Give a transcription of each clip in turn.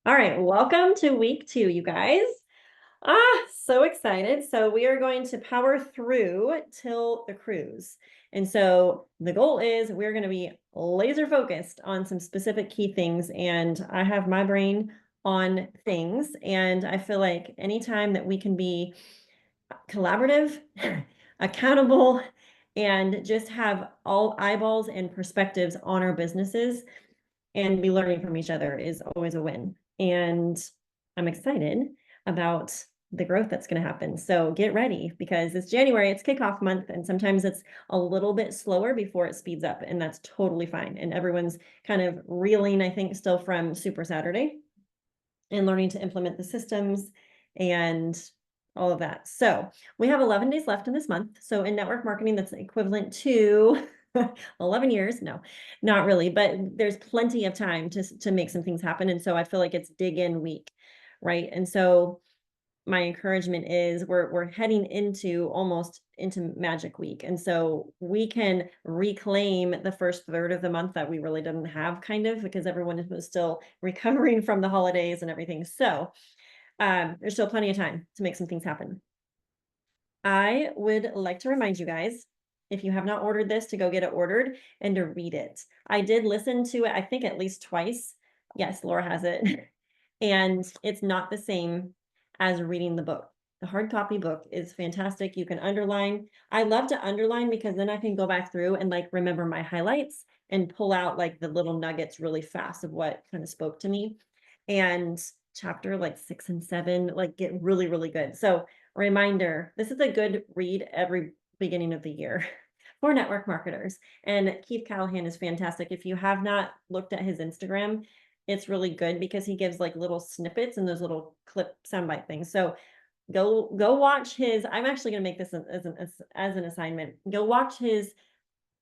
All right, welcome to week 2, you guys. So excited. So we are going to power through till the cruise. And so the goal is we're going to be laser focused on some specific key things. And I have my brain on things. And I feel like anytime that we can be collaborative, accountable, and just have all eyeballs and perspectives on our businesses and be learning from each other is always a win. And I'm excited about the growth that's going to happen. So get ready because it's January, it's kickoff month, and sometimes it's a little bit slower before it speeds up, and that's totally fine. And everyone's kind of reeling, I think, still from Super Saturday and learning to implement the systems and all of that. So we have 11 days left in this month. So in network marketing, that's equivalent to 11 years. No, not really, but there's plenty of time to make some things happen. And so I feel like it's dig in week, right? And so my encouragement is we're heading into almost into magic week. And so we can reclaim the first third of the month that we really didn't have, kind of, because everyone was still recovering from the holidays and everything. So there's still plenty of time to make some things happen. I would like to remind you guys, if you have not ordered this, to go get it ordered and to read it. I did listen to it, I think at least twice. Yes, Laura has it. And it's not the same as reading the book. The hard copy book is fantastic. You can underline. I love to underline because then I can go back through and like remember my highlights and pull out like the little nuggets really fast of what kind of spoke to me. And chapter like 6 and 7 like get really, really good. So reminder, this is a good read every beginning of the year for network marketers. And Keith Callahan is fantastic. If you have not looked at his Instagram, it's really good because he gives like little snippets and those little clip soundbite things. So go watch his. I'm actually going to make this as an assignment. Go watch his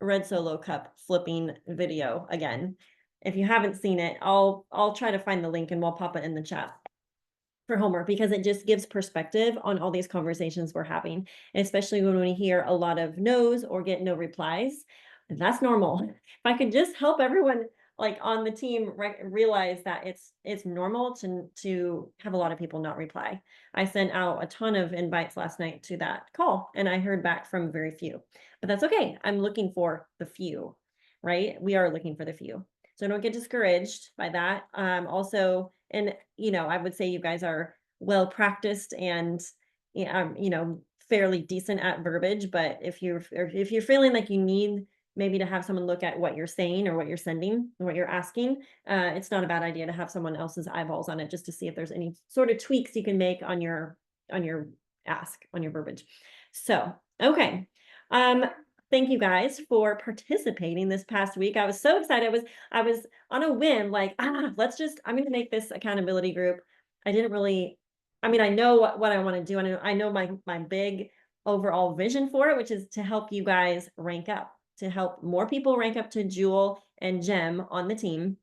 Red Solo Cup flipping video again. If you haven't seen it, I'll try to find the link and we'll pop it in the chat for homework because it just gives perspective on all these conversations we're having, especially when we hear a lot of no's or get no replies. That's normal. If I could just help everyone like on the team realize that it's normal to have a lot of people not reply. I sent out a ton of invites last night to that call and I heard back from very few, but that's okay. I'm looking for the few, right? We are looking for the few. So don't get discouraged by that. Also, and I would say you guys are well practiced and fairly decent at verbiage. But if you're feeling like you need maybe to have someone look at what you're saying or what you're sending or what you're asking, it's not a bad idea to have someone else's eyeballs on it just to see if there's any sort of tweaks you can make on your ask, on your verbiage. So okay. Thank you guys for participating this past week. I was so excited. I was on a whim, like, I'm going to make this accountability group. I didn't really, I know what I want to do. And I know my big overall vision for it, which is to help you guys rank up, to help more people rank up to Jewel and Jem on the team,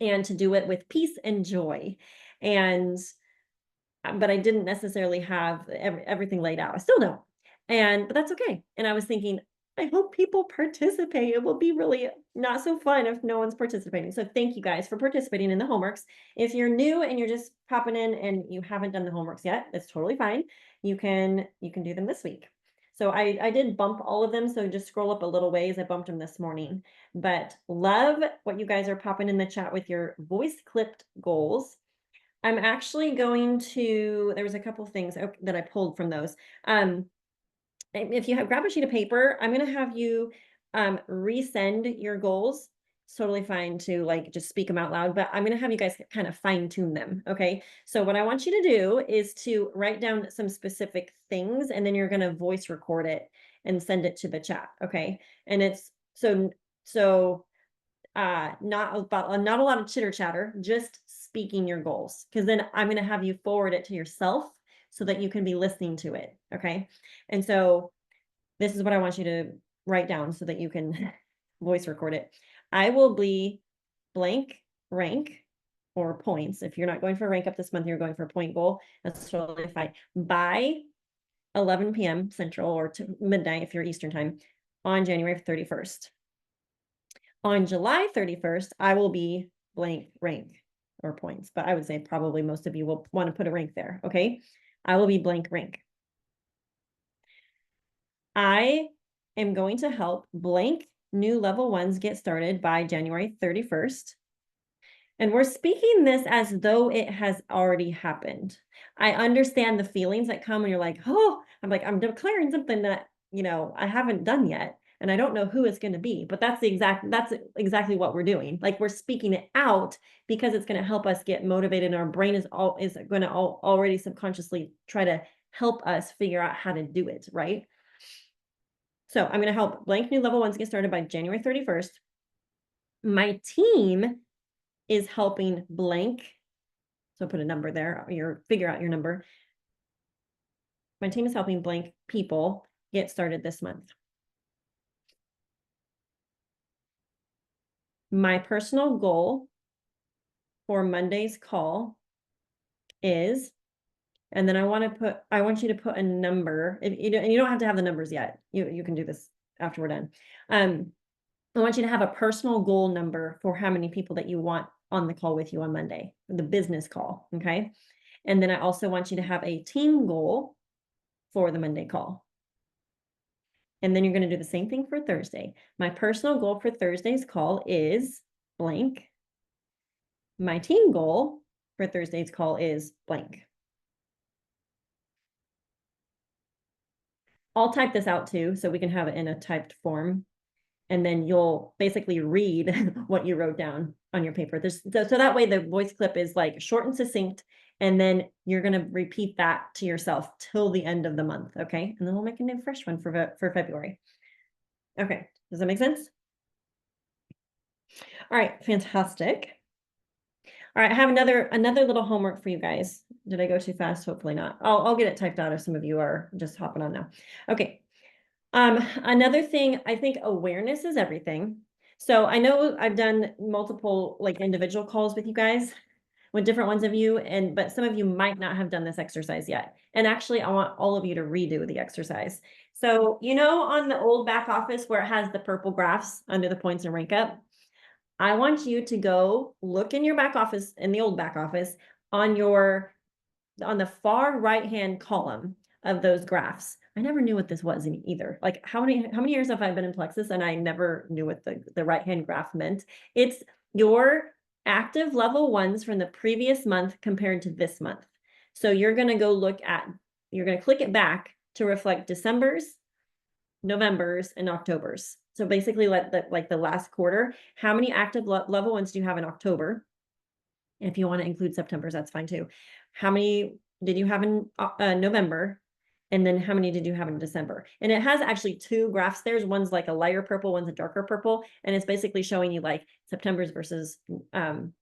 and to do it with peace and joy. But I didn't necessarily have everything laid out. I still don't. But that's okay. And I was thinking, I hope people participate. It will be really not so fun if no one's participating. So thank you guys for participating in the homeworks. If you're new and you're just popping in and you haven't done the homeworks yet, that's totally fine. You can do them this week. So I did bump all of them. So just scroll up a little ways. I bumped them this morning, but love what you guys are popping in the chat with your voice clipped goals. I'm actually going to, there was a couple of things that I pulled from those. If you grab a sheet of paper, I'm going to have you resend your goals. It's totally fine to like just speak them out loud, but I'm going to have you guys kind of fine tune them. Okay. So what I want you to do is to write down some specific things and then you're going to voice record it and send it to the chat. Okay. And it's not a lot of chitter chatter, just speaking your goals. Because then I'm going to have you forward it to yourself so that you can be listening to it. Okay. And so this is what I want you to write down so that you can voice record it. I will be blank rank or points. If you're not going for rank up this month, you're going for a point goal. That's totally fine. By 11 p.m. Central or to midnight if you're Eastern time on January 31st. On July 31st, I will be blank rank. or points, but I would say probably most of you will want to put a rank there. Okay. I will be blank rank. I am going to help blank new level ones get started by January 31st. And we're speaking this as though it has already happened. I understand the feelings that come when you're like, oh, I'm declaring something that, I haven't done yet. And I don't know who it's going to be, but that's exactly what we're doing. Like we're speaking it out because it's going to help us get motivated. And our brain is going to already subconsciously try to help us figure out how to do it. Right. So I'm going to help blank new level ones get started by January 31st. My team is helping blank. So put a number there, figure out your number. My team is helping blank people get started this month. My personal goal for Monday's call is, and then I want you to put a number, and you don't have to have the numbers yet. You can do this after we're done. I want you to have a personal goal number for how many people that you want on the call with you on Monday, the business call. Okay. And then I also want you to have a team goal for the Monday call. And then you're going to do the same thing for Thursday. My personal goal for Thursday's call is blank. My team goal for Thursday's call is blank. I'll type this out too, so we can have it in a typed form. And then you'll basically read what you wrote down on your paper. So that way the voice clip is like short and succinct. And then you're going to repeat that to yourself till the end of the month. Okay. And then we'll make a new fresh one for February. Okay. Does that make sense? All right. Fantastic. All right. I have another little homework for you guys. Did I go too fast? Hopefully not. I'll get it typed out if some of you are just hopping on now. Okay. Another thing, I think awareness is everything. So I know I've done multiple like individual calls with you guys, with different ones of you, but some of you might not have done this exercise yet. And actually, I want all of you to redo the exercise. So, on the old back office where it has the purple graphs under the points and rank up, I want you to go look in your back office, in the old back office, on the far right-hand column of those graphs. I never knew what this was either. Like how many years have I been in Plexus and I never knew what the right-hand graph meant? It's your active level ones from the previous month compared to this month. So you're going to click it back to reflect December's, November's, and October's. So basically like the last quarter, how many active level ones do you have in October? If you want to include September's, that's fine too. How many did you have in November? And then how many did you have in December? And it has actually two graphs. One's like a lighter purple, one's a darker purple. And it's basically showing you like September's versus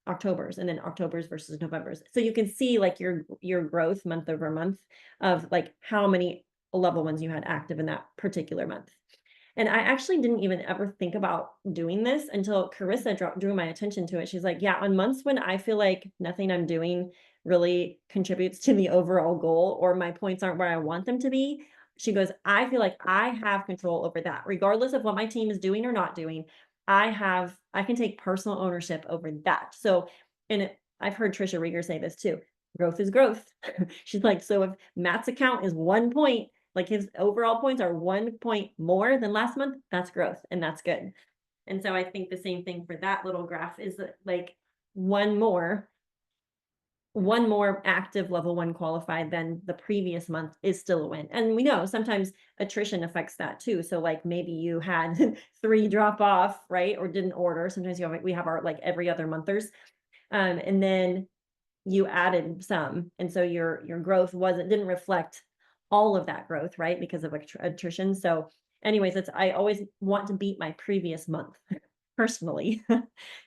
October's, and then October's versus November's. So you can see like your growth month over month of like how many level ones you had active in that particular month. And I actually didn't even ever think about doing this until Carissa drew my attention to it. She's like, yeah, on months when I feel like nothing I'm doing really contributes to the overall goal, or my points aren't where I want them to be, she goes, I feel like I have control over that. Regardless of what my team is doing or not doing, I can take personal ownership over that. So, I've heard Trisha Rieger say this too. Growth is growth. She's like, so if Matt's account is 1 point, like his overall points are 1 point more than last month, that's growth, and that's good. And so I think the same thing for that little graph is that like one more active level 1 qualified than the previous month is still a win. And we know sometimes attrition affects that too. So like maybe you had 3 drop off, right? Or didn't order. Sometimes we have our like every other monthers. And then you added some. And so your growth didn't reflect all of that growth, right? Because of attrition. So anyways, I always want to beat my previous month personally.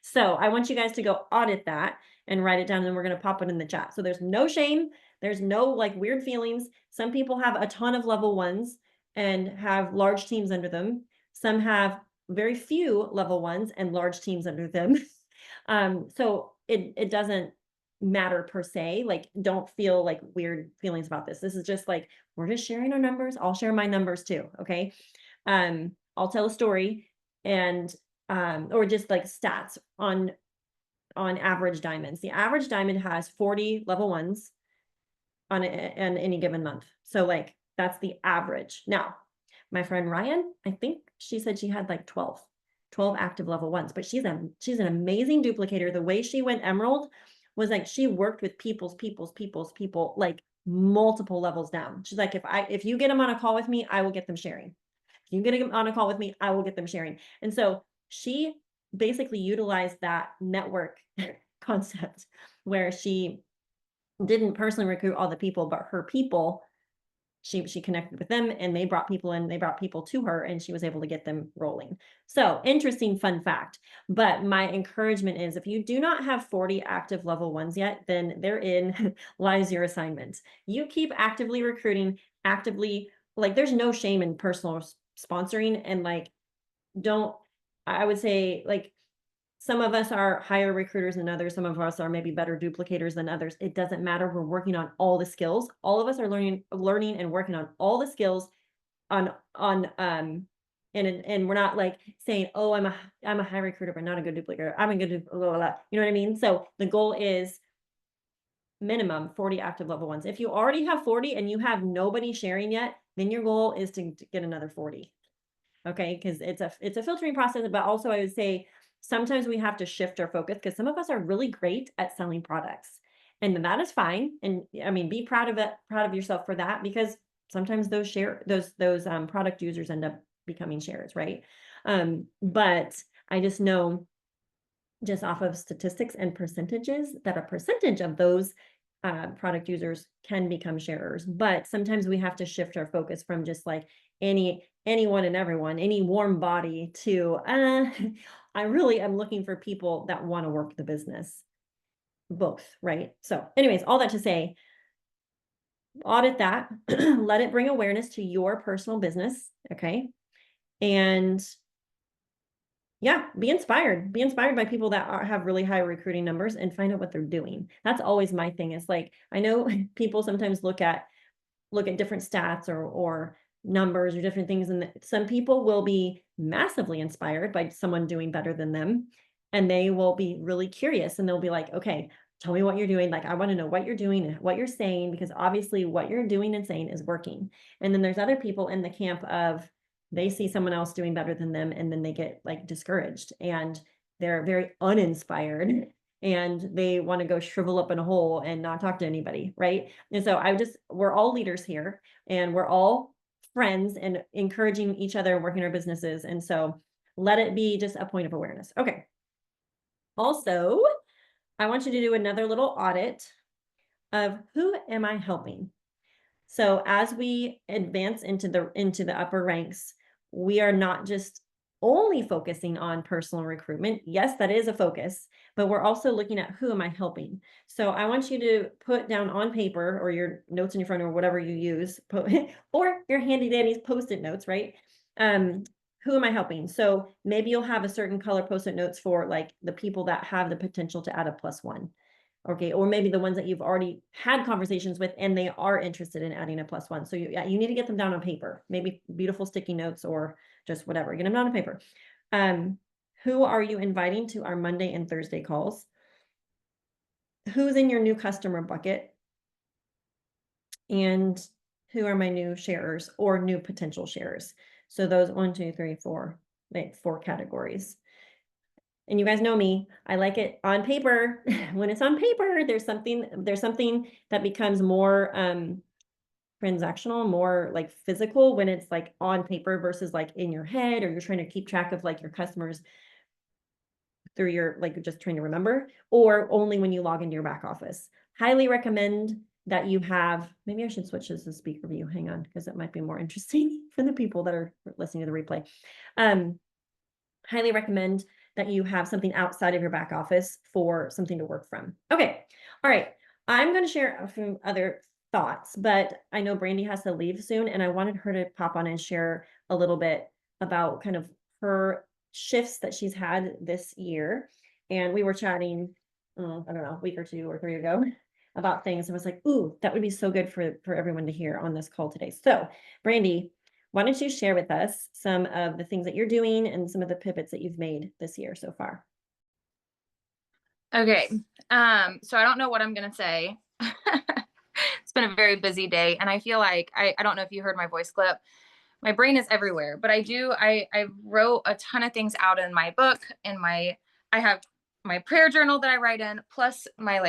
So I want you guys to go audit that and write it down, and we're going to pop it in the chat. So there's no shame. There's no like weird feelings. Some people have a ton of level ones and have large teams under them. Some have very few level ones and large teams under them. So it doesn't matter per se. Like don't feel like weird feelings about this. This is just like, we're just sharing our numbers. I'll share my numbers too. Okay. I'll tell a story and or just like stats on on average diamonds. The average diamond has 40 level ones on any given month. So like that's the average. Now, my friend Ryan, I think she said she had like 12 active level ones, but she's an amazing duplicator. The way she went emerald was like she worked with people, like multiple levels down. She's like, if you get them on a call with me, I will get them sharing. If you get them on a call with me, I will get them sharing. And so she basically utilized that network concept where she didn't personally recruit all the people, but her people, she connected with them and they brought people in, they brought people to her and she was able to get them rolling. So interesting fun fact. But my encouragement is if you do not have 40 active level ones yet, then therein lies your assignment. You keep actively recruiting, actively, like there's no shame in personal sponsoring and like, I would say like, some of us are higher recruiters than others. Some of us are maybe better duplicators than others. It doesn't matter. We're working on all the skills. All of us are learning and working on all the skills and we're not like saying, oh, I'm a high recruiter, but not a good duplicator. I'm a good, blah, blah, blah. You know what I mean? So the goal is minimum 40 active level ones. If you already have 40 and you have nobody sharing yet, then your goal is to get another 40. Okay. Cause it's a filtering process, but also I would say, sometimes we have to shift our focus because some of us are really great at selling products and that is fine. And I mean, be proud of yourself for that because sometimes those product users end up becoming shares, right? But I just know just off of statistics and percentages that a percentage of those product users can become sharers. But sometimes we have to shift our focus from just like anyone and everyone, any warm body to, I really am looking for people that want to work the business, both, right? So anyways, all that to say, audit that, let it bring awareness to your personal business, okay? And yeah, be inspired by people that have really high recruiting numbers and find out what they're doing. That's always my thing. Is like, I know people sometimes look at different stats or numbers or different things. And some people will be massively inspired by someone doing better than them. And they will be really curious and they'll be like, okay, tell me what you're doing. Like, I want to know what you're doing and what you're saying, because obviously what you're doing and saying is working. And then there's other people in the camp of, they see someone else doing better than them and then they get like discouraged and they're very uninspired and they want to go shrivel up in a hole and not talk to anybody, right? And so we're all leaders here and we're all friends and encouraging each other and working our businesses. And so let it be just a point of awareness. Okay. Also, I want you to do another little audit of who am I helping? So as we advance into the upper ranks, we are not just only focusing on personal recruitment. Yes, that is a focus, but we're also looking at who am I helping? So I want you to put down on paper or your notes in your phone or whatever you use, or your handy dandy Post-it notes, right? Who am I helping? So maybe you'll have a certain color Post-it notes for like the people that have the potential to add a +1. Okay, or maybe the ones that you've already had conversations with and they are interested in adding a +1. So you need to get them down on paper, maybe beautiful sticky notes or just whatever, get them down on paper. Who are you inviting to our Monday and Thursday calls? Who's in your new customer bucket? And who are my new sharers or new potential sharers? So those 1, 2, 3, 4, like 4 categories. And you guys know me, I like it on paper. When it's on paper, there's something that becomes more transactional, more like physical when it's like on paper versus like in your head, or you're trying to keep track of like your customers through your, like just trying to remember, or only when you log into your back office. Highly recommend that you have, maybe I should switch this to speaker view, hang on, because it might be more interesting for the people that are listening to the replay. Highly recommend that you have something outside of your back office for something to work from. Okay. All right. I'm going to share a few other thoughts, but I know Brandy has to leave soon and I wanted her to pop on and share a little bit about kind of her shifts that she's had this year. And we were chatting, I don't know, a week or 2 or 3 ago about things. And was like, ooh, that would be so good for everyone to hear on this call today. So Brandy, why don't you share with us some of the things that you're doing and some of the pivots that you've made this year so far? Okay. So I don't know what I'm gonna say. It's been a very busy day, and I feel like I don't know if you heard my voice clip. My brain is everywhere, but I wrote a ton of things out in my book, in my I have my prayer journal that I write in, plus my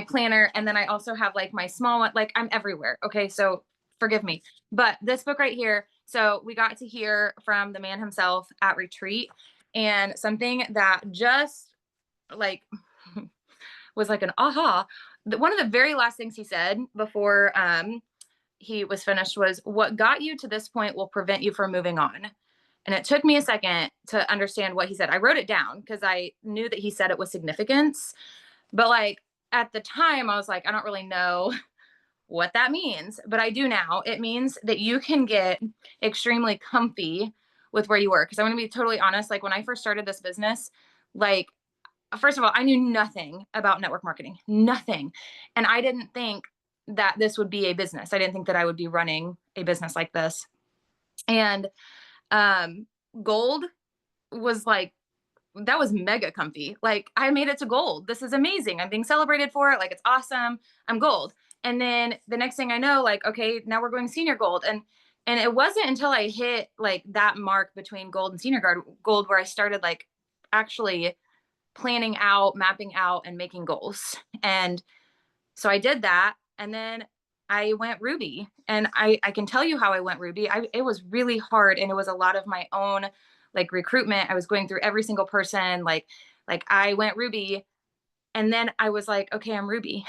planner, and then I also have like my small one. Like I'm everywhere. Okay, so forgive me. But this book right here, so we got to hear from the man himself at retreat, and something that just like was like an aha. One of the very last things he said before he was finished was, "What got you to this point will prevent you from moving on." And it took me a second to understand what he said. I wrote it down because I knew that he said it with significance. But like at the time, I was like, I don't really know what that means, but I do now. It means that you can get extremely comfy with where you work. Because I'm going to be totally honest. Like when I first started this business, like first of all, I knew nothing about network marketing, nothing. And I didn't think that this would be a business. I didn't think that I would be running a business like this. And um, gold was like, that was mega comfy. Like, I made it to gold. This is amazing. I'm being celebrated for it. Like, it's awesome. I'm gold. And then the next thing I know, like, okay, now we're going senior gold. And it wasn't until I hit like that mark between gold and senior gold where I started like actually planning out, mapping out, and making goals. And so I did that. And then I went Ruby. And I can tell you how I went Ruby. It was really hard. And it was a lot of my own like recruitment. I was going through every single person. Like I went Ruby. And then I was like, okay, I'm Ruby.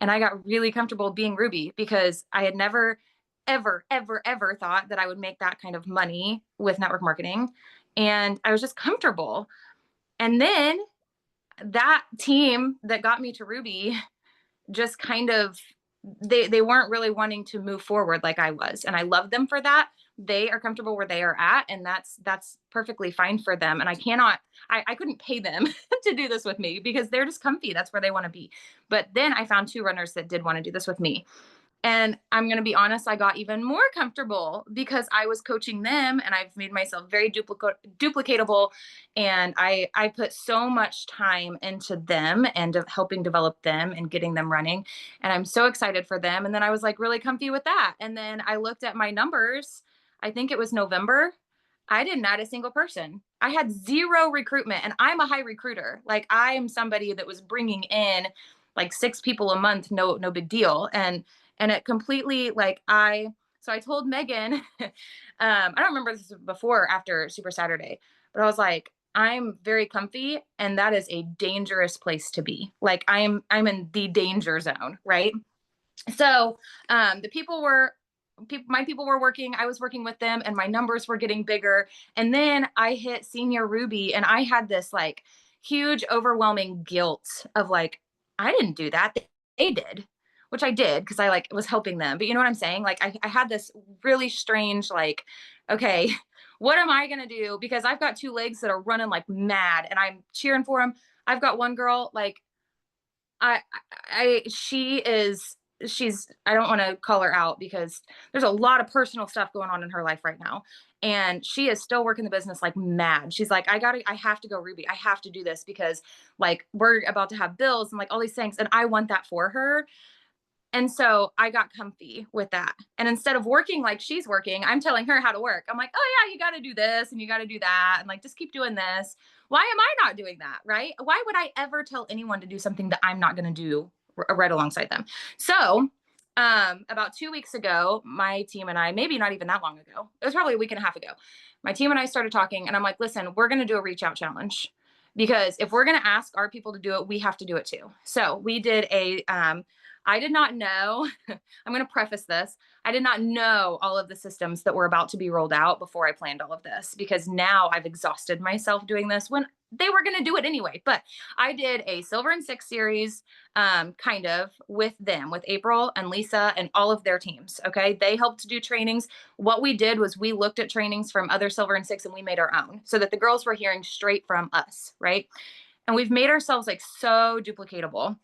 And I got really comfortable being Ruby because I had never, ever, ever, ever thought that I would make that kind of money with network marketing. And I was just comfortable. And then that team that got me to Ruby just kind of they weren't really wanting to move forward like I was, and I love them for that. They are comfortable where they are at, and that's perfectly fine for them. And I couldn't pay them to do this with me because they're just comfy. That's where they want to be. But then I found two runners that did want to do this with me. And I'm going to be honest, I got even more comfortable because I was coaching them and I've made myself very duplicatable. And I put so much time into them and helping develop them and getting them running. And I'm so excited for them. And then I was like really comfy with that. And then I looked at my numbers. I think it was November. I didn't add a single person. I had zero recruitment, and I'm a high recruiter. Like I am somebody that was bringing in like 6 people a month, no big deal. And it completely like I told Megan, I don't remember this before or after Super Saturday, but I was like, I'm very comfy and that is a dangerous place to be. Like I'm in the danger zone, right? So the my people were working, I was working with them, and my numbers were getting bigger. And then I hit senior Ruby and I had this like huge overwhelming guilt of like, I didn't do that. They did, which I did because I like was helping them. But you know what I'm saying? Like I had this really strange like, okay, what am I gonna do? Because I've got two legs that are running like mad and I'm cheering for them. I've got one girl like I she is she's I don't want to call her out because there's a lot of personal stuff going on in her life right now. And she is still working the business like mad. She's like, I have to go Ruby. I have to do this because like we're about to have bills and like all these things. And I want that for her. And so I got comfy with that. And instead of working like she's working, I'm telling her how to work. I'm like, oh, yeah, you got to do this and you got to do that. And like, just keep doing this. Why am I not doing that? Right. Why would I ever tell anyone to do something that I'm not going to do right alongside them? So, about 2 weeks ago, my team and I, maybe not even that long ago, it was probably a week and a half ago, my team and I started talking and I'm like, listen, we're going to do a reach out challenge because if we're going to ask our people to do it, we have to do it too. So we did I did not know, I'm going to preface this. I did not know all of the systems that were about to be rolled out before I planned all of this because now I've exhausted myself doing this when they were going to do it anyway. But I did a Silver and Six series kind of with them, with April and Lisa and all of their teams. Okay. They helped do trainings. What we did was we looked at trainings from other Silver and Six and we made our own so that the girls were hearing straight from us. Right. And we've made ourselves like so duplicatable.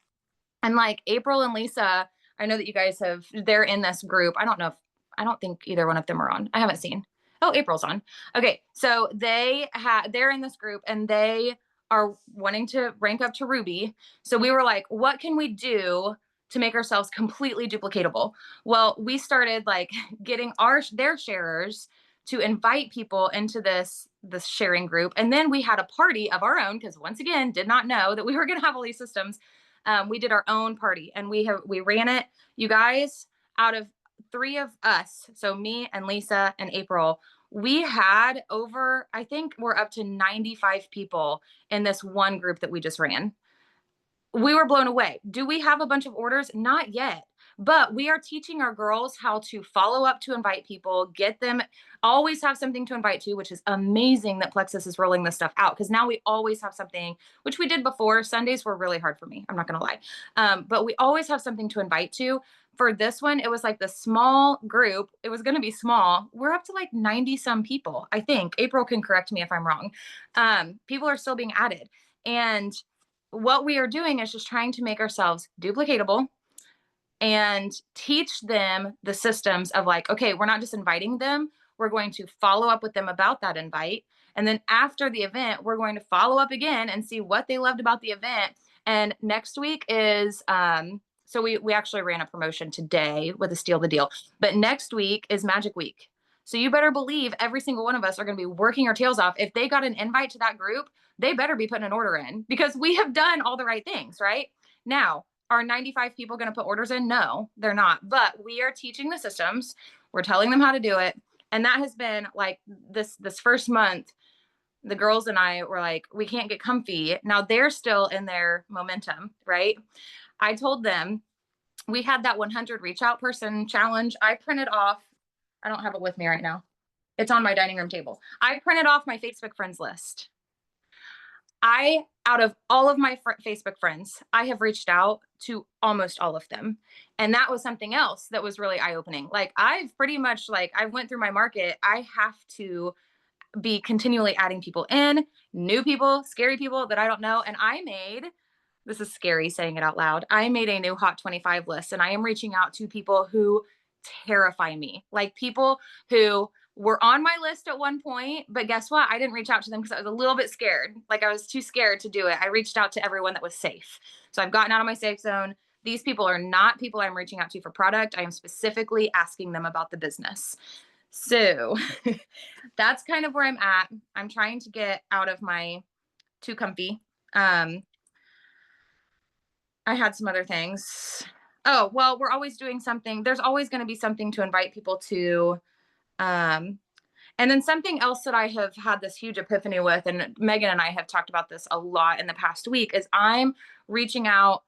And like April and Lisa, I know that you guys they're in this group. I don't think either one of them are on. I haven't seen. Oh, April's on. Okay. So they're in this group and they are wanting to rank up to Ruby. So we were like, what can we do to make ourselves completely duplicatable? Well, we started like getting their sharers to invite people into this sharing group. And then we had a party of our own, because once again, did not know that we were going to have all these systems. We did our own party, and we ran it. You guys, out of 3 of us, so me and Lisa and April, we had over, I think we're up to 95 people in this one group that we just ran. We were blown away. Do we have a bunch of orders? Not yet. But we are teaching our girls how to follow up to invite people, get them, always have something to invite to, which is amazing that Plexus is rolling this stuff out, because now we always have something, which we did before. Sundays were really hard for me, I'm not going to lie. But we always have something to invite to. For this one, it was like the small group. It was going to be small. We're up to like 90 some people, I think. April can correct me if I'm wrong. People are still being added. And what we are doing is just trying to make ourselves duplicatable and teach them the systems of like, okay, we're not just inviting them, we're going to follow up with them about that invite. And then after the event, we're going to follow up again and see what they loved about the event. And next week is, so we actually ran a promotion today with a Steal the Deal, but next week is Magic Week. So you better believe every single one of us are going to be working our tails off. If they got an invite to that group, they better be putting an order in, because we have done all the right things, right? Now, are 95 people going to put orders in? No, they're not. But we are teaching the systems. We're telling them how to do it. And that has been like this first month, the girls and I were like, we can't get comfy. Now they're still in their momentum, right? I told them we had that 100 reach out person challenge. I printed off, I don't have it with me right now. It's on my dining room table. I printed off my Facebook friends list. Out of all of my Facebook friends, I have reached out to almost all of them. And that was something else that was really eye-opening. Like I've pretty much I went through my market. I have to be continually adding people in, new people, scary people that I don't know. And this is scary saying it out loud, I made a new Hot 25 list, and I am reaching out to people who terrify me. Like people who were on my list at one point, but guess what? I didn't reach out to them because I was a little bit scared. Like I was too scared to do it. I reached out to everyone that was safe. So I've gotten out of my safe zone. These people are not people I'm reaching out to for product. I am specifically asking them about the business. So that's kind of where I'm at. I'm trying to get out of my too comfy. I had some other things. Oh, well, we're always doing something. There's always going to be something to invite people to. And then something else that I have had this huge epiphany with, and Megan and I have talked about this a lot in the past week, is I'm reaching out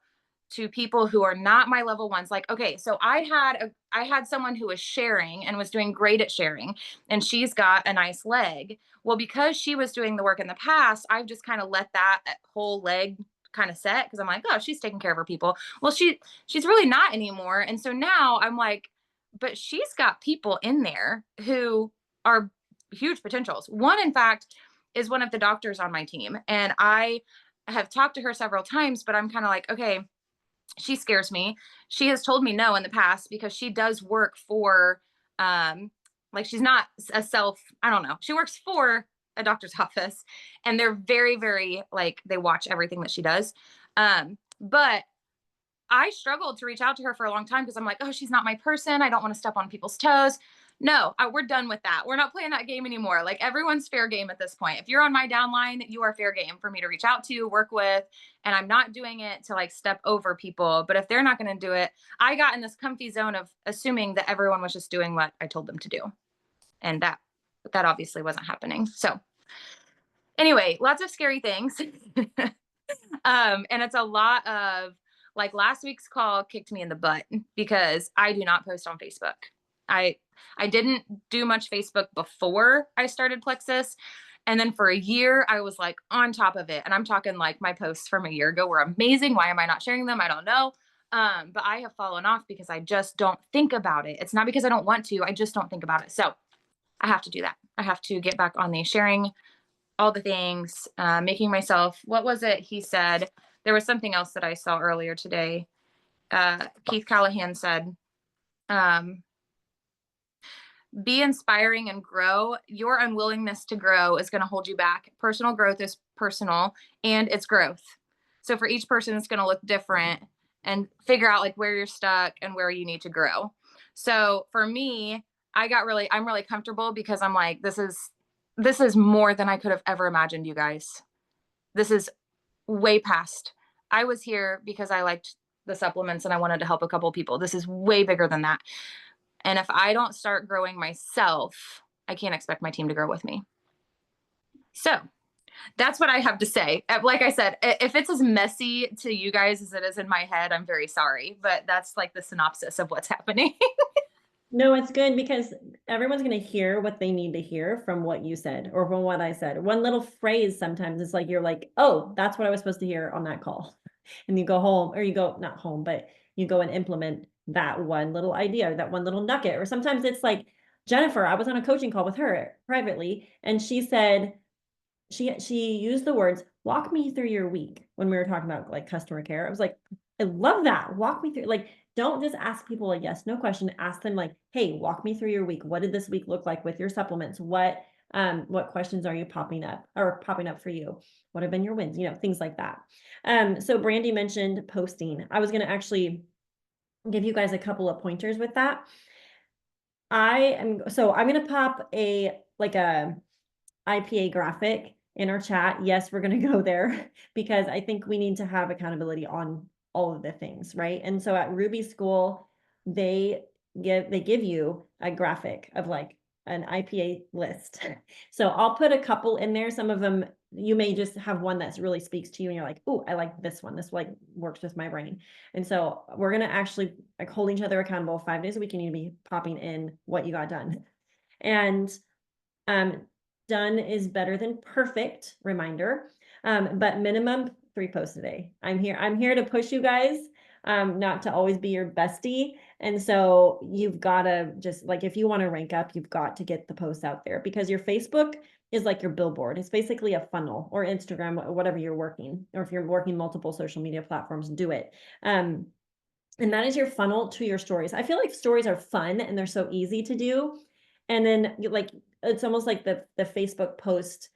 to people who are not my level ones. Like, okay, so I had someone who was sharing and was doing great at sharing, and she's got a nice leg. Well, because she was doing the work in the past, I've just kind of let that whole leg kind of set, because I'm like, oh, she's taking care of her people. Well, she's really not anymore. And so now I'm like, but she's got people in there who are huge potentials. One, in fact, is one of the doctors on my team. And I have talked to her several times, but I'm kind of like, okay, she scares me. She has told me no in the past because she does work for, she's not I don't know. She works for a doctor's office, and they're very, very, they watch everything that she does. But I struggled to reach out to her for a long time because I'm like, oh, she's not my person. I don't want to step on people's toes. No, we're done with that. We're not playing that game anymore. Like everyone's fair game at this point. If you're on my downline, you are fair game for me to reach out to, work with, and I'm not doing it to step over people. But if they're not going to do it, I got in this comfy zone of assuming that everyone was just doing what I told them to do. And that obviously wasn't happening. So anyway, lots of scary things. And it's a lot of last week's call kicked me in the butt because I do not post on Facebook. I didn't do much Facebook before I started Plexus. And then for a year, I was on top of it. And I'm talking my posts from a year ago were amazing. Why am I not sharing them? I don't know. But I have fallen off because I just don't think about it. It's not because I don't want to. I just don't think about it. So I have to do that. I have to get back on the sharing all the things, making myself, what was it he said? There was something else that I saw earlier today. Keith Callahan said, be inspiring and grow. Your unwillingness to grow is going to hold you back. Personal growth is personal and it's growth. So for each person, it's going to look different and figure out like where you're stuck and where you need to grow. So for me, I'm really comfortable because I'm like, this is more than I could have ever imagined, you guys. This is way past. I was here because I liked the supplements and I wanted to help a couple people. This is way bigger than that. And if I don't start growing myself, I can't expect my team to grow with me. So that's what I have to say. Like I said, if it's as messy to you guys as it is in my head, I'm very sorry, but that's like the synopsis of what's happening. No, it's good because everyone's going to hear what they need to hear from what you said or from what I said. One little phrase sometimes it's like you're like, oh, that's what I was supposed to hear on that call. And you go home, or you go not home, but you go and implement that one little idea, that one little nugget. Or sometimes it's like Jennifer, I was on a coaching call with her privately, and she said, she used the words, walk me through your week when we were talking about like customer care. I was like, I love that. Walk me through, like, don't just ask people a yes, no question. Ask them like, hey, walk me through your week. What did this week look like with your supplements? What questions are you popping up for you? What have been your wins? You know, things like that. So Brandy mentioned posting. I was going to actually give you guys a couple of pointers with that. I'm going to pop a IPA graphic in our chat. Yes, we're going to go there because I think we need to have accountability on all of the things, right? And so at Ruby School, they give you a graphic of like an IPA list. So I'll put a couple in there. Some of them, you may just have one that really speaks to you and you're like, oh, I like this one. This like works with my brain. And so we're going to actually like hold each other accountable 5 days a week. You need to be popping in what you got done. And done is better than perfect, reminder, but minimum 3 posts a day. I'm here to push you guys, not to always be your bestie. And so you've got to just like, if you want to rank up, you've got to get the posts out there because your Facebook is like your billboard. It's basically a funnel, or Instagram, or whatever you're working, or if you're working multiple social media platforms, do it. And that is your funnel to your stories. I feel like stories are fun and they're so easy to do. And then like, it's almost like the Facebook post,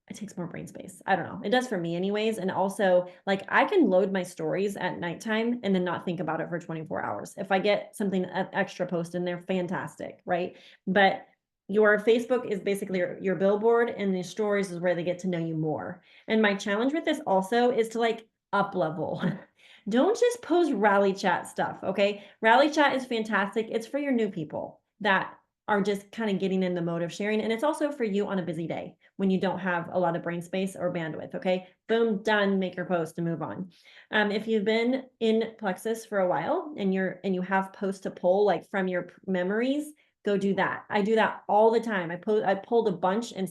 it takes more brain space. I don't know. It does for me anyways. And also like I can load my stories at nighttime and then not think about it for 24 hours. If I get something extra post in there, fantastic. Right. But your Facebook is basically your billboard, and the stories is where they get to know you more. And my challenge with this also is to like up level. Don't just post rally chat stuff. Okay. Rally chat is fantastic. It's for your new people that are just kind of getting in the mode of sharing. And it's also for you on a busy day when you don't have a lot of brain space or bandwidth. Okay, boom, done, make your post and move on. If you've been in Plexus for a while and you have post to pull like from your memories, go do that. I do that all the time. I pulled a bunch and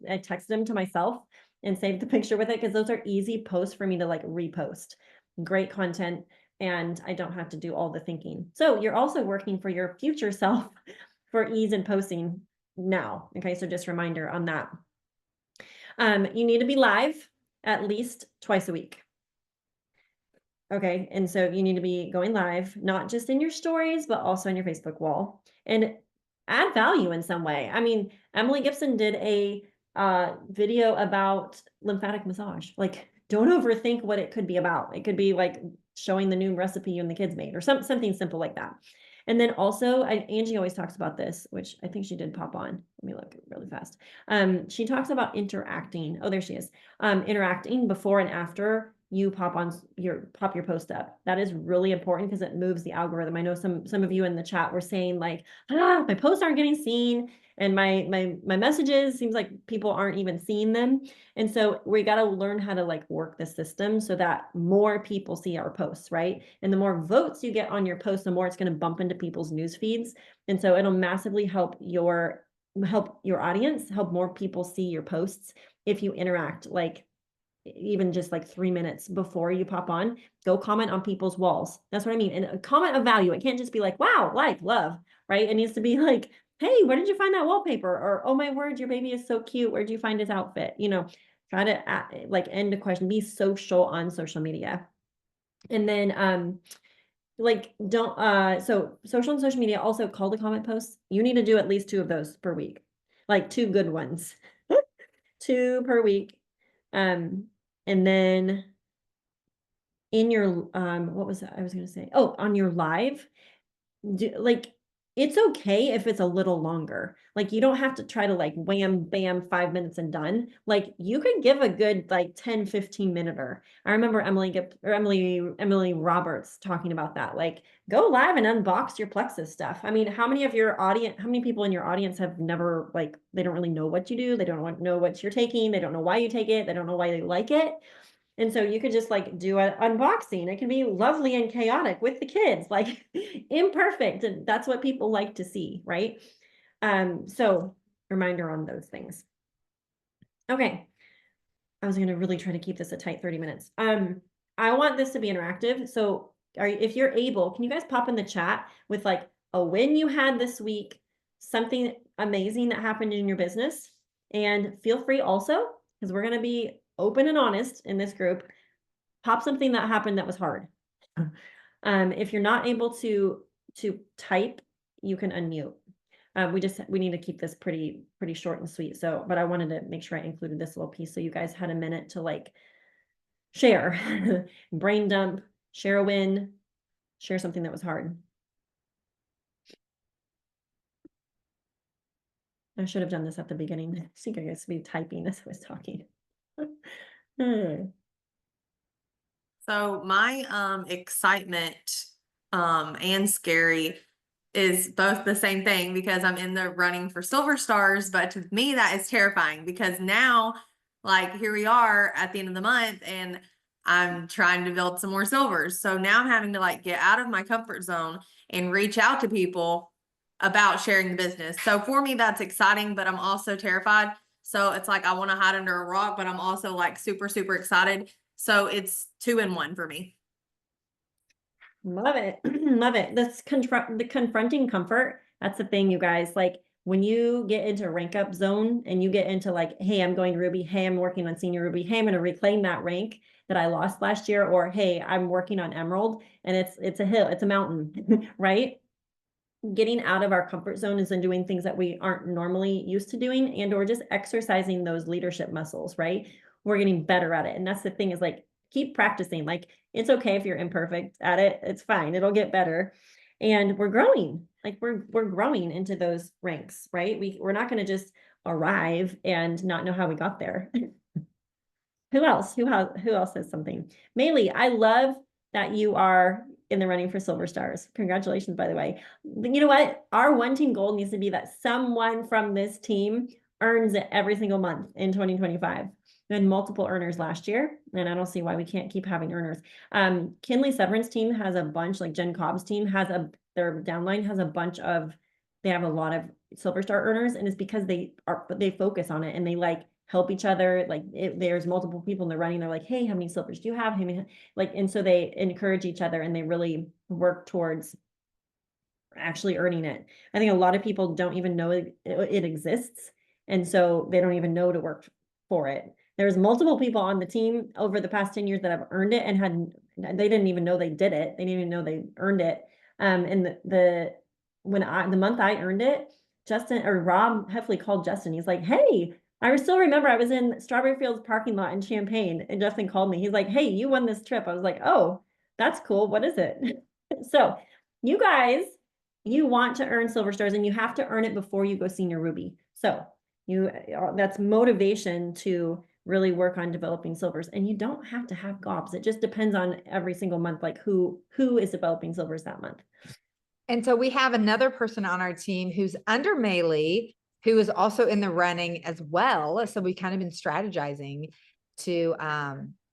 I texted them to myself and saved the picture with it because those are easy posts for me to like repost. Great content. And I don't have to do all the thinking. So you're also working for your future self for ease in posting now. Okay, so just a reminder on that. You need to be live at least twice a week. Okay, and so you need to be going live, not just in your stories, but also on your Facebook wall, and add value in some way. I mean, Emily Gibson did a video about lymphatic massage. Like, don't overthink what it could be about. It could be like showing the new recipe you and the kids made, or something simple like that. And then also, Angie always talks about this, which I think she did pop on. Let me look really fast. She talks about interacting. Oh, there she is. Interacting before and after you pop your post up. That is really important because it moves the algorithm. I know some of you in the chat were saying like, my posts aren't getting seen, and my messages seems like people aren't even seeing them. And so we got to learn how to like work the system so that more people see our posts, right? And the more votes you get on your post, the more it's going to bump into people's news feeds. And so it'll massively help your audience, help more people see your posts if you interact, like even just like 3 minutes before you pop on, go comment on people's walls. That's what I mean. And a comment of value. It can't just be like, wow, like, love, right? It needs to be like, hey, where did you find that wallpaper? Or, oh my word, your baby is so cute. Where'd you find his outfit? You know, try to like end a question, be social on social media. And then, like, don't, so social and social media, also call to comment posts. You need to do at least 2 of those per week, like 2 good ones, 2 per week. And then in your, what was that I was gonna say? Oh, on your live, like, it's okay if it's a little longer. Like, you don't have to try to like wham, bam, 5 minutes and done. Like, you could give a good like 10-15 minute. I remember Emily Roberts talking about that. Like, go live and unbox your Plexus stuff. I mean, how many people in your audience have never, like, they don't really know what you do, they don't know what you're taking, they don't know why you take it, they don't know why they like it. And so you could just like do an unboxing. It can be lovely and chaotic with the kids, like imperfect. And that's what people like to see, right? So reminder on those things. Okay. I was gonna really try to keep this a tight 30 minutes. I want this to be interactive. So if you're able, can you guys pop in the chat with like a win you had this week, something amazing that happened in your business? And feel free also, because we're gonna be open and honest in this group, pop something that happened that was hard. If you're not able to type, you can unmute. We need to keep this pretty short and sweet. So, but I wanted to make sure I included this little piece so you guys had a minute to like share, brain dump, share a win, share something that was hard. I should have done this at the beginning. I think I guess be typing as I was talking. So my excitement and scary is both the same thing because I'm in the running for Silver Stars, but to me that is terrifying because now, like, here we are at the end of the month and I'm trying to build some more silvers. So now I'm having to like get out of my comfort zone and reach out to people about sharing the business. So for me that's exciting, but I'm also terrified. So it's like I want to hide under a rock, but I'm also like super excited. So it's 2 in 1 for me. Love it. Love it. The confronting comfort. That's the thing, you guys. Like, when you get into rank up zone and you get into like, hey, I'm going Ruby. Hey, I'm working on senior Ruby. Hey, I'm going to reclaim that rank that I lost last year. Or, hey, I'm working on Emerald, and it's a hill, it's a mountain, right? Getting out of our comfort zone is in doing things that we aren't normally used to doing, and or just exercising those leadership muscles, right? We're getting better at it. And that's the thing, is like, keep practicing. Like, it's okay if you're imperfect at it. It's fine. It'll get better. And we're growing. Like, we're growing into those ranks, right? We're not going to just arrive and not know how we got there. Who else? Who else has something? Maylee, I love that you are in the running for Silver Stars. Congratulations, by the way. You know what? Our one team goal needs to be that someone from this team earns it every single month in 2025. We had multiple earners last year, and I don't see why we can't keep having earners. Kinley Severin's team has a bunch, like Jen Cobb's team their downline has a bunch of, they have a lot of Silver Star earners, and it's because they focus on it and they like help each other. Like, there's multiple people in the running, they're like, hey, how many silvers do you have? Like, and so they encourage each other and they really work towards actually earning it. I think a lot of people don't even know it exists, and so they don't even know to work for it. There's multiple people on the team over the past 10 years that have earned it and they didn't even know they did it. They didn't even know they earned it. And the month I earned it, Rob Heffley called Justin. He's like, hey, I still remember I was in Strawberry Fields parking lot in Champaign, and Justin called me. He's like, hey, you won this trip. I was like, oh, that's cool. What is it? So you guys, you want to earn Silver Stars, and you have to earn it before you go Senior Ruby. So that's motivation to really work on developing silvers. And you don't have to have gobs. It just depends on every single month, like who is developing silvers that month. And so we have another person on our team who's under Maylee, who is also in the running as well. So we kind of been strategizing to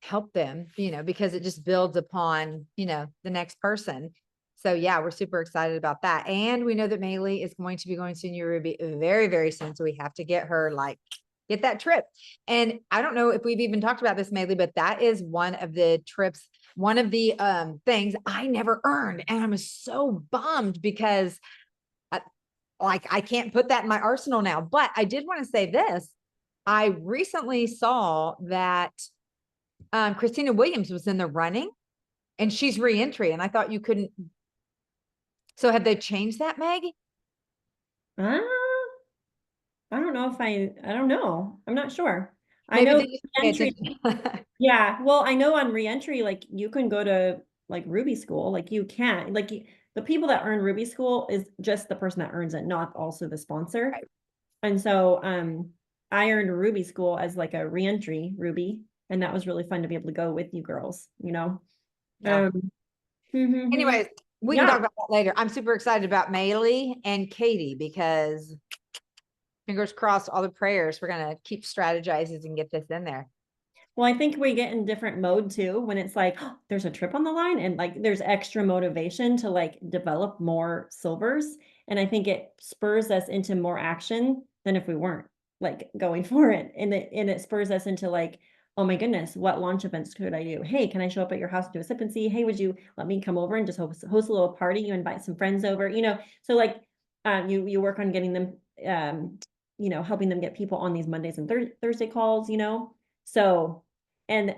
help them, because it just builds upon, the next person. So yeah, we're super excited about that. And we know that Maylee is going to be going to Senior Ruby very, very soon. So we have to get her get that trip. And I don't know if we've even talked about this, Maylee, but that is one of the trips, one of the things I never earned. And I'm so bummed because I can't put that in my arsenal now. But I did want to say this. I recently saw that Christina Williams was in the running and she's re-entry, and I thought you couldn't. So have they changed that, Meg? I don't know. I'm not sure. I Maybe know they just pay reentry, attention. yeah, well, I know on reentry, like you can go to like Ruby School, like you can, like the people that earn Ruby School is just the person that earns it, not also the sponsor. Right. And so I earned Ruby School as like a reentry Ruby, and that was really fun to be able to go with you girls, you know. Yeah. Mhm. Anyways, we can Yeah. talk about that later. I'm super excited about Maylee and Katie because fingers crossed, all the prayers. We're gonna keep strategizing and get this in there. Well, I think we get in different mode too when it's like, "Oh, there's a trip on the line and like there's extra motivation to like develop more silvers. And I think it spurs us into more action than if we weren't like going for it. And it spurs us into like, oh my goodness, what launch events could I do? Hey, can I show up at your house and do a sip and see? Hey, would you let me come over and just host a little party? You invite some friends over, you know? So like you work on getting them helping them get people on these Mondays and Thursday calls, you know? So, and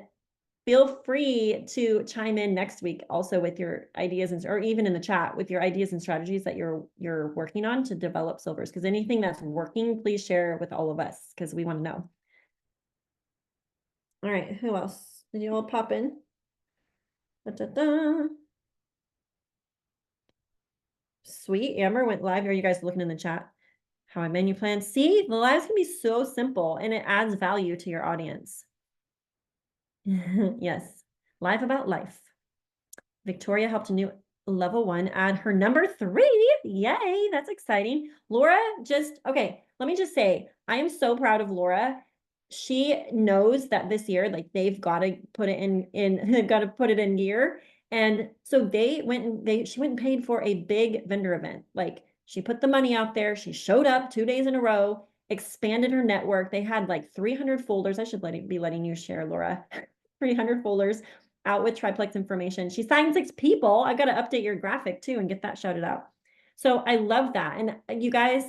feel free to chime in next week also with your ideas or even in the chat with your ideas and strategies that you're working on to develop silvers. Because anything that's working, please share with all of us because we want to know. All right, who else? Did you all pop in? Da-da-da. Sweet, Amber went live. Are you guys looking in the chat? How I menu plan. See, the lives can be so simple and it adds value to your audience. Yes, live about life. Victoria helped a new level 1 add her number 3. Yay, that's exciting. Laura okay, let me just say, I am so proud of Laura. She knows that this year, like they've got to put it they've got to put it in gear. And so she went and paid for a big vendor event. Like she put the money out there. She showed up 2 days in a row, expanded her network. They had like 300 folders. I should be letting you share, Laura. 300 folders out with triplex information. She signed 6 people. I got to update your graphic too and get that shouted out. So I love that. And you guys,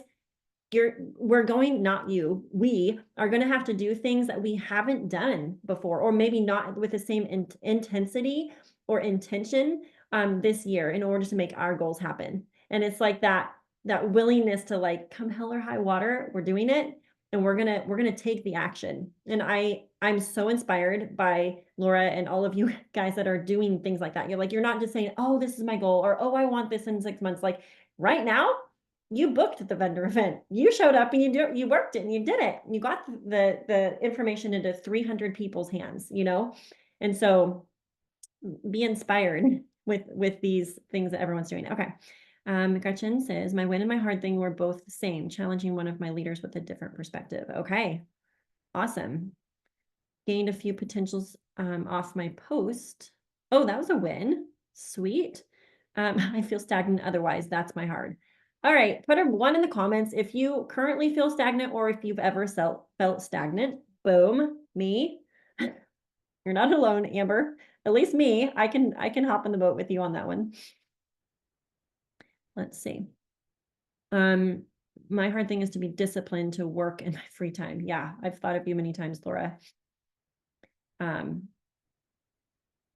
we are going to have to do things that we haven't done before, or maybe not with the same intensity or intention this year in order to make our goals happen. And it's like that willingness to like come hell or high water, we're doing it. And we're gonna take the action. And I'm so inspired by Laura and all of you guys that are doing things like that. You're not just saying, oh, this is my goal, or oh, I want this in 6 months. Like right now, you booked the vendor event. You showed up and you worked it and you did it. You got the information into 300 people's hands, you know? And so be inspired with these things that everyone's doing. Okay. Gretchen says, my win and my hard thing were both the same, challenging one of my leaders with a different perspective. Okay, awesome. Gained a few potentials off my post. Oh, that was a win. Sweet. I feel stagnant otherwise. That's my hard. All right, put a 1 in the comments if you currently feel stagnant or if you've ever felt stagnant. Boom, me. You're not alone, Amber. At least me. I can hop in the boat with you on that one. Let's see. My hard thing is to be disciplined to work in my free time. Yeah, I've thought of you many times, Laura.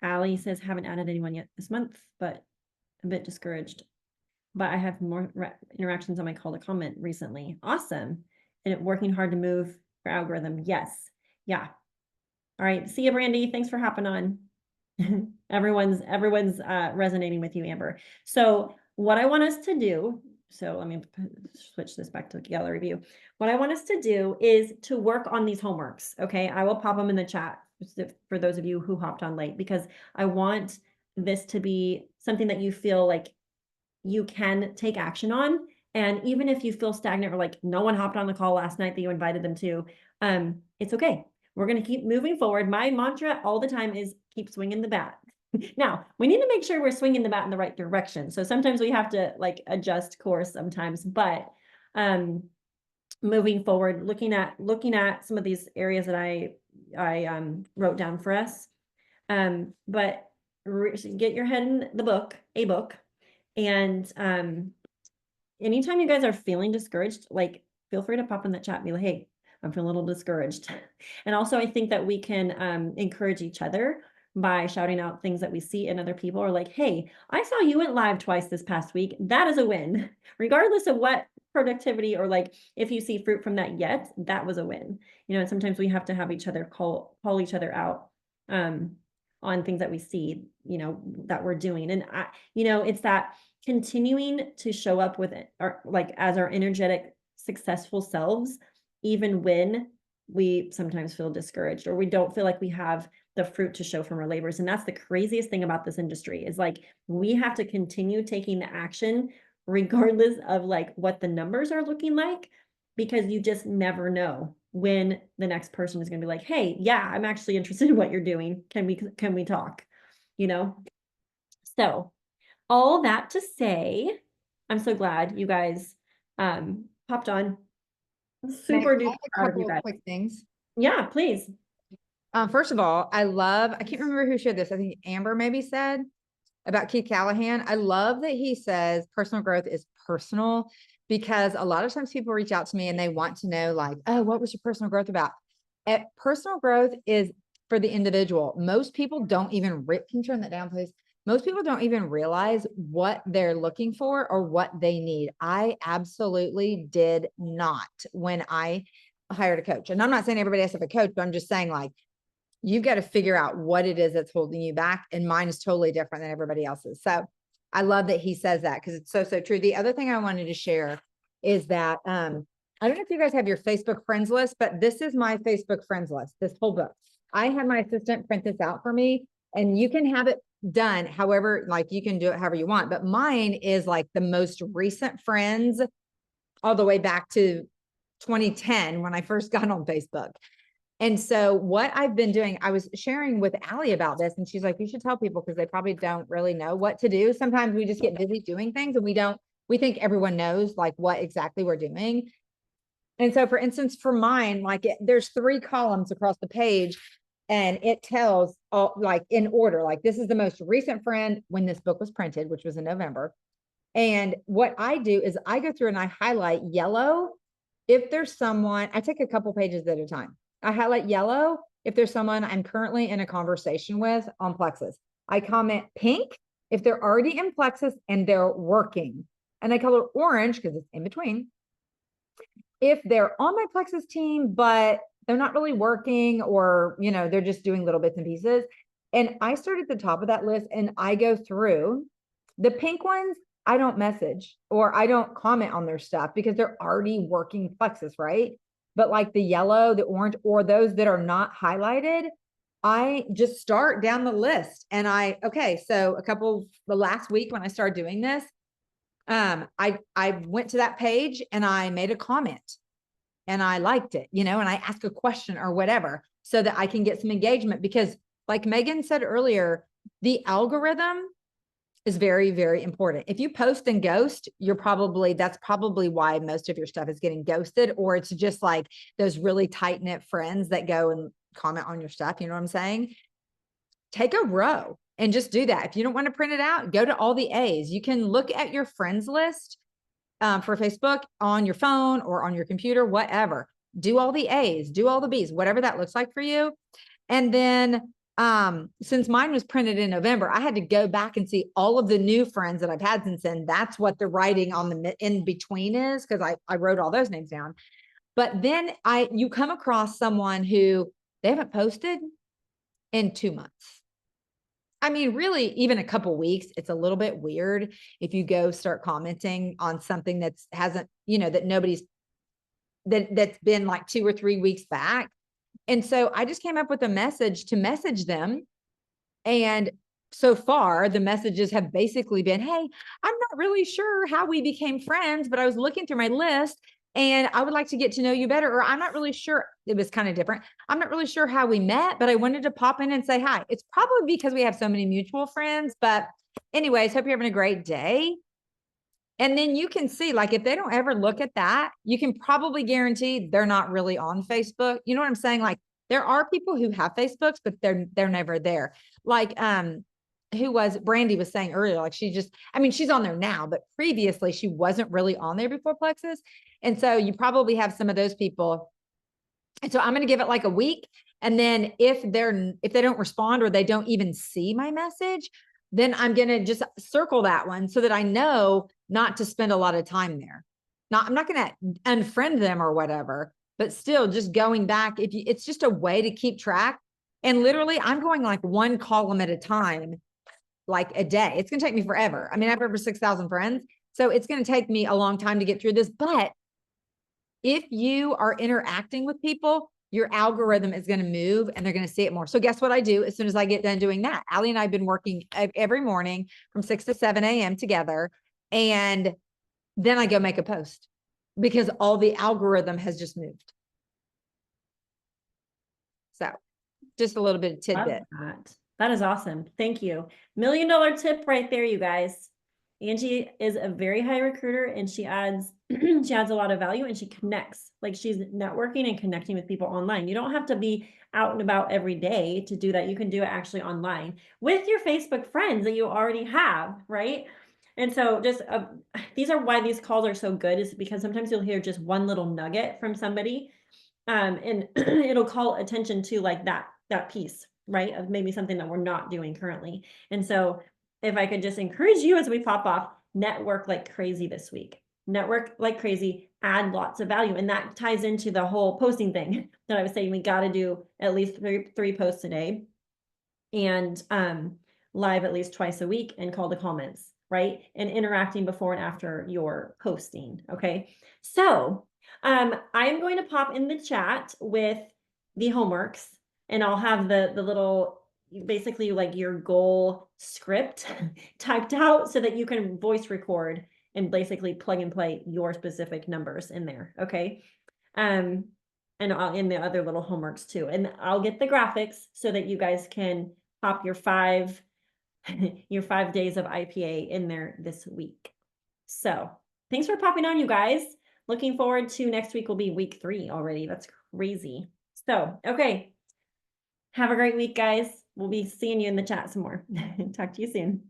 Allie says, haven't added anyone yet this month, but a bit discouraged. But I have more interactions on my call to comment recently. Awesome. And working hard to move for algorithm. Yes. Yeah. All right. See you, Brandy. Thanks for hopping on. Everyone's resonating with you, Amber. So what I want us to do, so let me switch this back to gallery view. What I want us to do is to work on these homeworks. Okay. I will pop them in the chat for those of you who hopped on late, because I want this to be something that you feel like you can take action on. And even if you feel stagnant or like no one hopped on the call last night that you invited them to, it's okay. We're going to keep moving forward. My mantra all the time is keep swinging the bat. Now, we need to make sure we're swinging the bat in the right direction. So sometimes we have to like adjust course sometimes, but moving forward, looking at some of these areas that I wrote down for us. But get your head in the book, a book. And anytime you guys are feeling discouraged, like feel free to pop in the chat and be like, hey, I'm feeling a little discouraged. And also I think that we can encourage each other by shouting out things that we see in other people, or like, hey, I saw you went live twice this past week. That is a win, regardless of what productivity, or like if you see fruit from that yet, that was a win. You know, and sometimes we have to have each other call each other out on things that we see, you know, that we're doing. And you know, it's that continuing to show up with it, or like as our energetic, successful selves, even when we sometimes feel discouraged or we don't feel like we have the fruit to show from our labors. And that's the craziest thing about this industry, is like we have to continue taking the action regardless of like what the numbers are looking like, because you just never know when the next person is going to be like, hey, yeah, I'm actually interested in what you're doing. Can we talk? You know? So all that to say, I'm so glad you guys popped on. Super Megan, I duper have a proud of you couple of guys. quick things. Yeah, please. First of all, I can't remember who shared this. I think Amber maybe said about Keith Callahan. I love that he says personal growth is personal, because a lot of times people reach out to me and they want to know like, oh, what was your personal growth about? Personal growth is for the individual. Most people don't even, can you turn that down, please? Most people don't even realize what they're looking for or what they need. I absolutely did not when I hired a coach. And I'm not saying everybody has to have a coach, but I'm just saying like, you've got to figure out what it is that's holding you back. And mine is totally different than everybody else's. So I love that he says that, because it's so, so true. The other thing I wanted to share is that, I don't know if you guys have your Facebook friends list, but this is my Facebook friends list, this whole book. I had my assistant print this out for me, and you can have it done however, like you can do it however you want. But mine is like the most recent friends all the way back to 2010 when I first got on Facebook. And so what I've been doing, I was sharing with Allie about this, and she's like, you should tell people, because they probably don't really know what to do. Sometimes we just get busy doing things and we think everyone knows like what exactly we're doing. And so for instance, for mine, like there's 3 columns across the page, and it tells all like in order, like this is the most recent friend when this book was printed, which was in November. And what I do is I go through and I highlight yellow. If there's someone, I take a couple pages at a time. I highlight yellow if there's someone I'm currently in a conversation with on Plexus. I comment pink if they're already in Plexus and they're working. And I color orange because it's in between if they're on my Plexus team, but they're not really working, or, you know, they're just doing little bits and pieces. And I start at the top of that list and I go through the pink ones. I don't message or I don't comment on their stuff because they're already working Plexus, right? But like the yellow, the orange, or those that are not highlighted, I just start down the list. And so the last week when I started doing this, I went to that page and I made a comment and I liked it, you know, and I ask a question or whatever so that I can get some engagement, because like Megan said earlier, the algorithm is very, very important. If you post and ghost, that's probably why most of your stuff is getting ghosted, or it's just like those really tight knit friends that go and comment on your stuff. You know what I'm saying? Take a row and just do that. If you don't want to print it out, go to all the A's. You can look at your friends list for Facebook on your phone or on your computer, whatever. Do all the A's, do all the B's, whatever that looks like for you. And then since mine was printed in November, I had to go back and see all of the new friends that I've had since then. That's what the writing on the in between is, because I wrote all those names down. But then you come across someone who they haven't posted in 2 months. I mean, really, even a couple weeks, it's a little bit weird if you go start commenting on something that's been like 2 or 3 weeks back. And so I just came up with a message to message them. And so far, the messages have basically been, hey, I'm not really sure how we became friends, but I was looking through my list and I would like to get to know you better. Or I'm not really sure. It was kind of different. I'm not really sure how we met, but I wanted to pop in and say hi. It's probably because we have so many mutual friends. But anyways, hope you're having a great day. And then you can see, like, if they don't ever look at that, you can probably guarantee they're not really on Facebook. You know what I'm saying? Like, there are people who have Facebooks, but they're never there. Like, Brandy was saying earlier, like she's on there now, but previously she wasn't really on there before Plexus. And so you probably have some of those people. And so I'm going to give it like a week. And then if they don't respond or they don't even see my message, then I'm going to just circle that one so that I know not to spend a lot of time there. I'm not going to unfriend them or whatever, but still just going back. It's just a way to keep track. And literally I'm going like one column at a time, like a day. It's going to take me forever. I mean, I have over 6,000 friends. So it's going to take me a long time to get through this. But if you are interacting with people, your algorithm is going to move and they're going to see it more. So guess what I do as soon as I get done doing that? Allie and I have been working every morning from 6 to 7 a.m. together. And then I go make a post because all the algorithm has just moved. So just a little bit of tidbit. Love that. That is awesome. Thank you. $1 million tip right there, you guys. Angie is a very high recruiter and she adds she adds a lot of value and she connects. Like she's networking and connecting with people online. You don't have to be out and about every day to do that. You can do it actually online with your Facebook friends that you already have, right? And so just these are why these calls are so good, is because sometimes you'll hear just one little nugget from somebody and it'll call attention to like that piece, right? Of maybe something that we're not doing currently. And so if I could just encourage you as we pop off, network like crazy this week. Network like crazy, add lots of value. And that ties into the whole posting thing that I was saying. We got to do at least three posts a day and live at least twice a week and call to comments, right? And interacting before and after your posting. Okay. So I'm going to pop in the chat with the homeworks and I'll have the little, basically like your goal script typed out so that you can voice record and basically plug and play your specific numbers in there. Okay. And I'll in the other little homeworks too. And I'll get the graphics so that you guys can pop your 5 days of IPA in there this week. So thanks for popping on, you guys. Looking forward to next week will be week 3 already. That's crazy. So, okay. Have a great week, guys. We'll be seeing you in the chat some more. Talk to you soon.